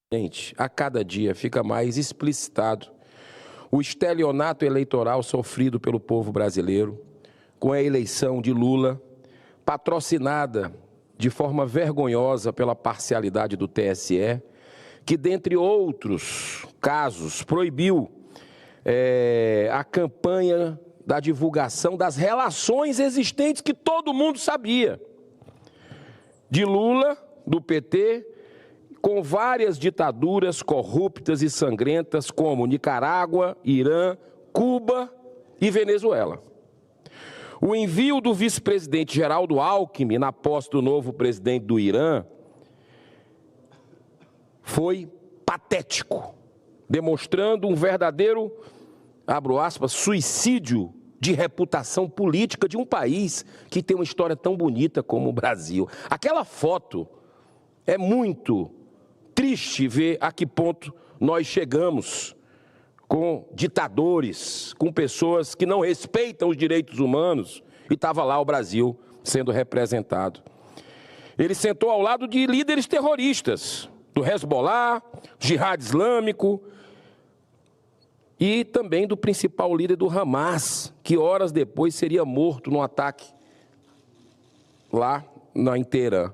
Gente, a cada dia fica mais explicitado o estelionato eleitoral sofrido pelo povo brasileiro com a eleição de Lula, patrocinada de forma vergonhosa pela parcialidade do TSE, que, dentre outros casos, proibiu a campanha da divulgação das relações existentes que todo mundo sabia, de Lula, do PT, com várias ditaduras corruptas e sangrentas como Nicarágua, Irã, Cuba e Venezuela. O envio do vice-presidente Geraldo Alckmin na posse do novo presidente do Irã foi patético, demonstrando um verdadeiro, abro aspas, suicídio de reputação política de um país que tem uma história tão bonita como o Brasil. Aquela foto é muito triste ver a que ponto nós chegamos com ditadores, com pessoas que não respeitam os direitos humanos, e estava lá o Brasil sendo representado. Ele sentou ao lado de líderes terroristas, do Hezbollah, Jihad Islâmico, e também do principal líder do Hamas, que horas depois seria morto num ataque lá em Teherã.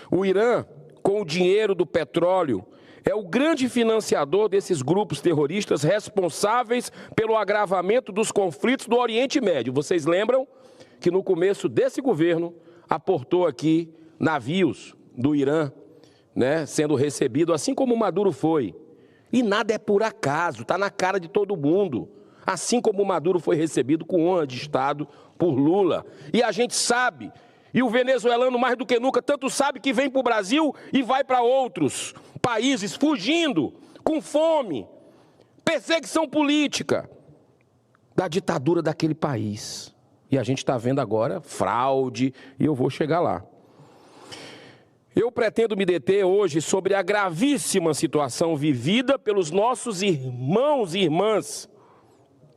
O Irã, com o dinheiro do petróleo, é o grande financiador desses grupos terroristas responsáveis pelo agravamento dos conflitos do Oriente Médio. Vocês lembram que no começo desse governo aportou aqui navios do Irã, né, sendo recebido, assim como Maduro foi. E nada é por acaso, está na cara de todo mundo. Assim como Maduro foi recebido com honra de Estado por Lula. E a gente sabe, e o venezuelano mais do que nunca, tanto sabe que vem para o Brasil e vai para outros países, fugindo, com fome, perseguição política da ditadura daquele país. E a gente está vendo agora fraude, e eu vou chegar lá. Eu pretendo me deter hoje sobre a gravíssima situação vivida pelos nossos irmãos e irmãs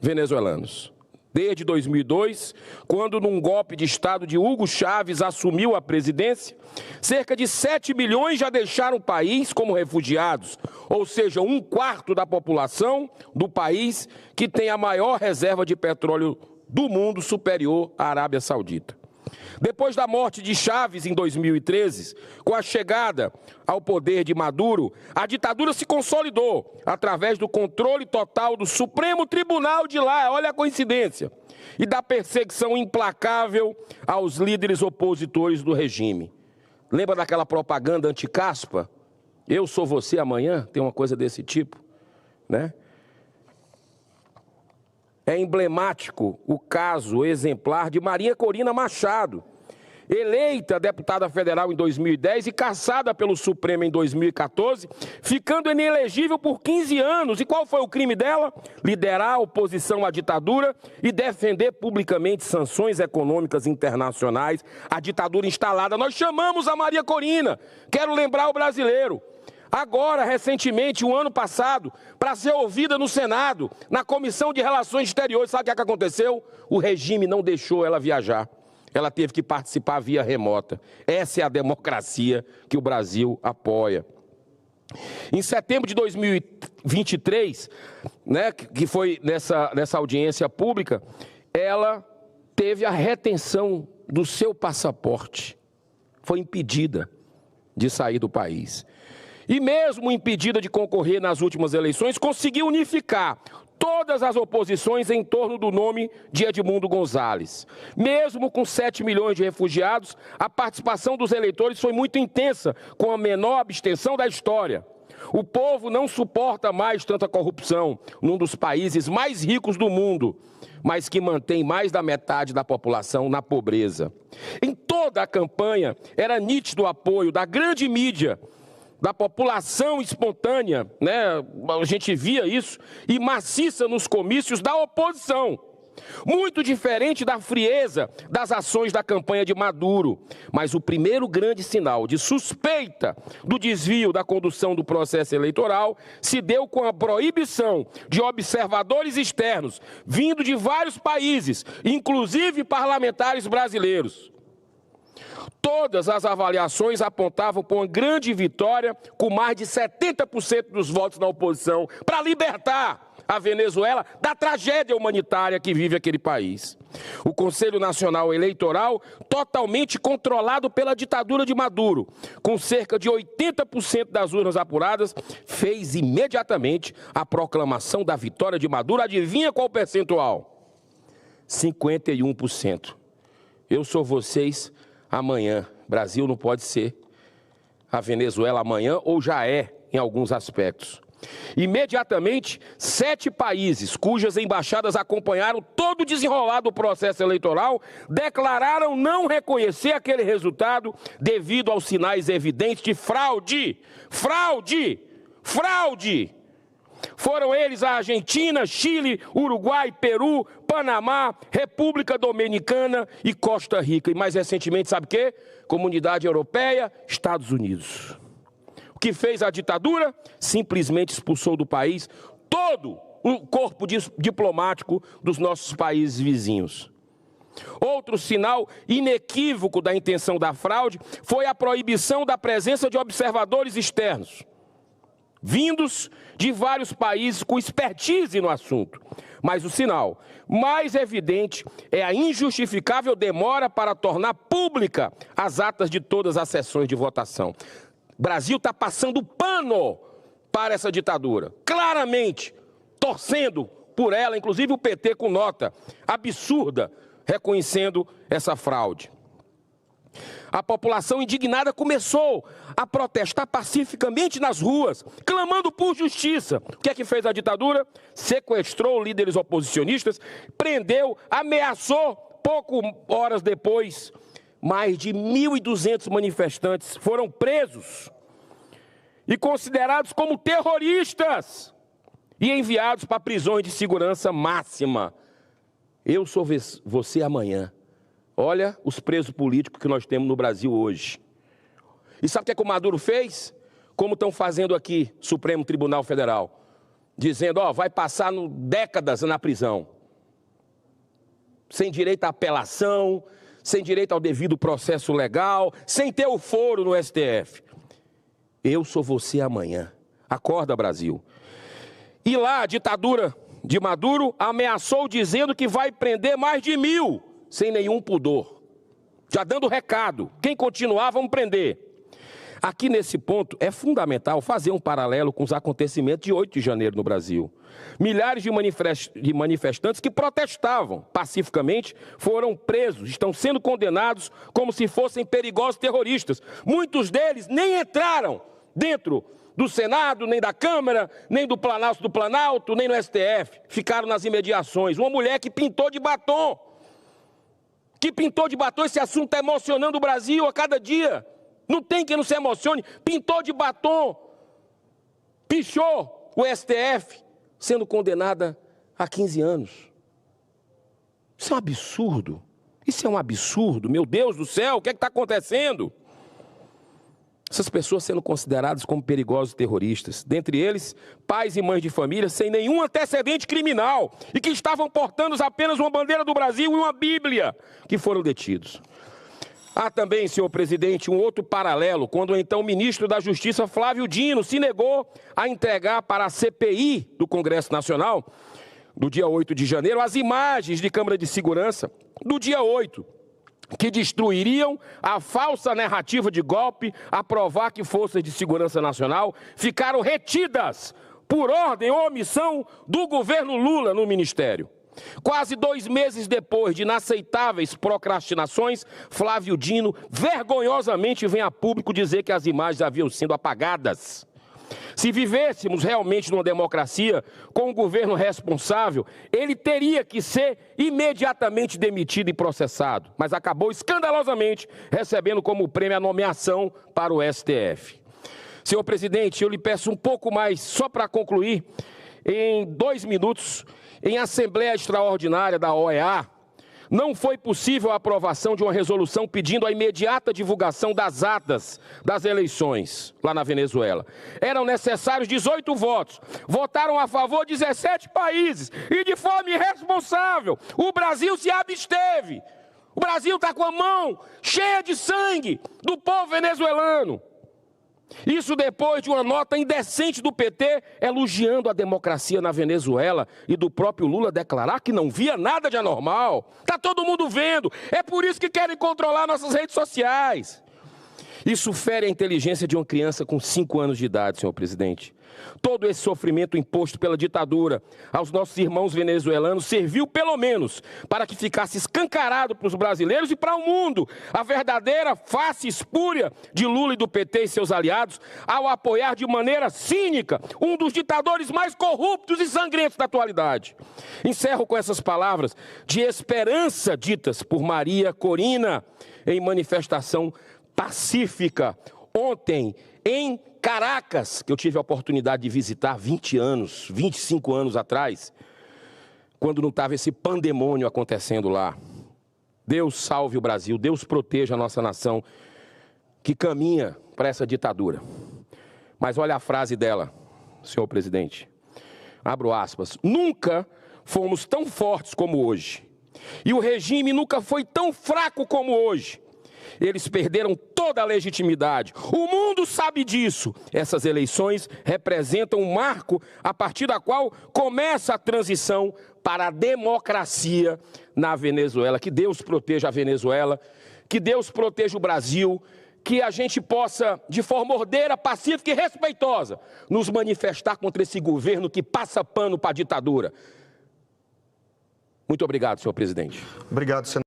venezuelanos. Desde 2002, quando num golpe de Estado de Hugo Chávez assumiu a presidência, cerca de 7 milhões já deixaram o país como refugiados, ou seja, 1/4 da população do país que tem a maior reserva de petróleo do mundo, superior à Arábia Saudita. Depois da morte de Chávez em 2013, com a chegada ao poder de Maduro, a ditadura se consolidou através do controle total do Supremo Tribunal de lá, olha a coincidência, e da perseguição implacável aos líderes opositores do regime. Lembra daquela propaganda anti-caspa? Eu sou você amanhã? Tem uma coisa desse tipo, né? É emblemático o caso exemplar de Maria Corina Machado, eleita deputada federal em 2010 e cassada pelo Supremo em 2014, ficando inelegível por 15 anos. E qual foi o crime dela? Liderar a oposição à ditadura e defender publicamente sanções econômicas internacionais à ditadura instalada. Nós chamamos a Maria Corina, quero lembrar o brasileiro, agora, recentemente, o ano passado, para ser ouvida no Senado, na Comissão de Relações Exteriores. Sabe o que aconteceu? O regime não deixou ela viajar. Ela teve que participar via remota. Essa é a democracia que o Brasil apoia. Em setembro de 2023, né, que foi nessa audiência pública, ela teve a retenção do seu passaporte. Foi impedida de sair do país. E mesmo impedida de concorrer nas últimas eleições, conseguiu unificar todas as oposições em torno do nome de Edmundo Gonzalez. Mesmo com 7 milhões de refugiados, a participação dos eleitores foi muito intensa, com a menor abstenção da história. O povo não suporta mais tanta corrupção num dos países mais ricos do mundo, mas que mantém mais da metade da população na pobreza. Em toda a campanha, era nítido o apoio da grande mídia, da população espontânea, né? A gente via isso, e maciça nos comícios da oposição. Muito diferente da frieza das ações da campanha de Maduro. Mas o primeiro grande sinal de suspeita do desvio da condução do processo eleitoral se deu com a proibição de observadores externos, vindo de vários países, inclusive parlamentares brasileiros. Todas as avaliações apontavam para uma grande vitória, com mais de 70% dos votos na oposição, para libertar a Venezuela da tragédia humanitária que vive aquele país. O Conselho Nacional Eleitoral, totalmente controlado pela ditadura de Maduro, com cerca de 80% das urnas apuradas, fez imediatamente a proclamação da vitória de Maduro. Adivinha qual o percentual? 51%. Eu sou vocês amanhã. Brasil não pode ser a Venezuela amanhã, ou já é em alguns aspectos. Imediatamente, 7 países cujas embaixadas acompanharam todo o desenrolar do processo eleitoral declararam não reconhecer aquele resultado devido aos sinais evidentes de fraude. Fraude! Fraude! Foram eles a Argentina, Chile, Uruguai, Peru, Panamá, República Dominicana e Costa Rica. E mais recentemente, sabe o quê? Comunidade Europeia, Estados Unidos. O que fez a ditadura? Simplesmente expulsou do país todo o corpo diplomático dos nossos países vizinhos. Outro sinal inequívoco da intenção da fraude foi a proibição da presença de observadores externos, vindos de vários países com expertise no assunto. Mas o sinal mais evidente é a injustificável demora para tornar pública as atas de todas as sessões de votação. O Brasil está passando pano para essa ditadura, claramente torcendo por ela, inclusive o PT com nota absurda, reconhecendo essa fraude. A população indignada começou a protestar pacificamente nas ruas, clamando por justiça. O que é que fez a ditadura? Sequestrou líderes oposicionistas, prendeu, ameaçou. Pouco horas depois, mais de 1.200 manifestantes foram presos e considerados como terroristas e enviados para prisões de segurança máxima. Eu sou você amanhã. Olha os presos políticos que nós temos no Brasil hoje. E sabe o que é que o Maduro fez? Como estão fazendo aqui, Supremo Tribunal Federal. Dizendo, vai passar décadas na prisão. Sem direito à apelação, sem direito ao devido processo legal, sem ter o foro no STF. Eu sou você amanhã. Acorda, Brasil. E lá, a ditadura de Maduro ameaçou dizendo que vai prender mais de 1.000. Sem nenhum pudor, já dando recado, quem continuar, vamos prender. Aqui nesse ponto é fundamental fazer um paralelo com os acontecimentos de 8 de janeiro no Brasil. Milhares de manifestantes que protestavam pacificamente foram presos, estão sendo condenados como se fossem perigosos terroristas. Muitos deles nem entraram dentro do Senado, nem da Câmara, nem do Planalto, nem no STF. Ficaram nas imediações. Uma mulher que pintou de batom. Esse assunto está emocionando o Brasil a cada dia. Não tem quem não se emocione. Pintou de batom, pichou o STF, sendo condenada a 15 anos. Isso é um absurdo. Isso é um absurdo. Meu Deus do céu, o que é que está acontecendo? Essas pessoas sendo consideradas como perigosos terroristas, dentre eles, pais e mães de família sem nenhum antecedente criminal e que estavam portando apenas uma bandeira do Brasil e uma Bíblia, que foram detidos. Há também, senhor presidente, um outro paralelo, quando o então ministro da Justiça, Flávio Dino, se negou a entregar para a CPI do Congresso Nacional, do dia 8 de janeiro, as imagens de câmara de segurança do dia 8, que destruiriam a falsa narrativa de golpe a provar que forças de segurança nacional ficaram retidas por ordem ou omissão do governo Lula no ministério. Quase 2 meses depois de inaceitáveis procrastinações, Flávio Dino vergonhosamente vem a público dizer que as imagens haviam sido apagadas. Se vivêssemos realmente numa democracia com um governo responsável, ele teria que ser imediatamente demitido e processado, mas acabou escandalosamente recebendo como prêmio a nomeação para o STF. Senhor presidente, eu lhe peço um pouco mais, só para concluir, em 2 minutos, em Assembleia Extraordinária da OEA, não foi possível a aprovação de uma resolução pedindo a imediata divulgação das atas das eleições lá na Venezuela. Eram necessários 18 votos. Votaram a favor 17 países. E de forma irresponsável, o Brasil se absteve. O Brasil está com a mão cheia de sangue do povo venezuelano. Isso depois de uma nota indecente do PT elogiando a democracia na Venezuela e do próprio Lula declarar que não via nada de anormal. Está todo mundo vendo. É por isso que querem controlar nossas redes sociais. Isso fere a inteligência de uma criança com 5 anos de idade, senhor presidente. Todo esse sofrimento imposto pela ditadura aos nossos irmãos venezuelanos serviu, pelo menos, para que ficasse escancarado para os brasileiros e para o mundo a verdadeira face espúria de Lula e do PT e seus aliados ao apoiar de maneira cínica um dos ditadores mais corruptos e sangrentos da atualidade. Encerro com essas palavras de esperança ditas por Maria Corina em manifestação pacífica ontem em Caracas, que eu tive a oportunidade de visitar 25 anos atrás, quando não estava esse pandemônio acontecendo lá. Deus salve o Brasil, Deus proteja a nossa nação que caminha para essa ditadura. Mas olha a frase dela, senhor presidente. Abro aspas. Nunca fomos tão fortes como hoje. E o regime nunca foi tão fraco como hoje. Eles perderam toda a legitimidade. O mundo sabe disso. Essas eleições representam um marco a partir da qual começa a transição para a democracia na Venezuela. Que Deus proteja a Venezuela, que Deus proteja o Brasil, que a gente possa, de forma ordeira, pacífica e respeitosa, nos manifestar contra esse governo que passa pano para a ditadura. Muito obrigado, senhor presidente. Obrigado, senador.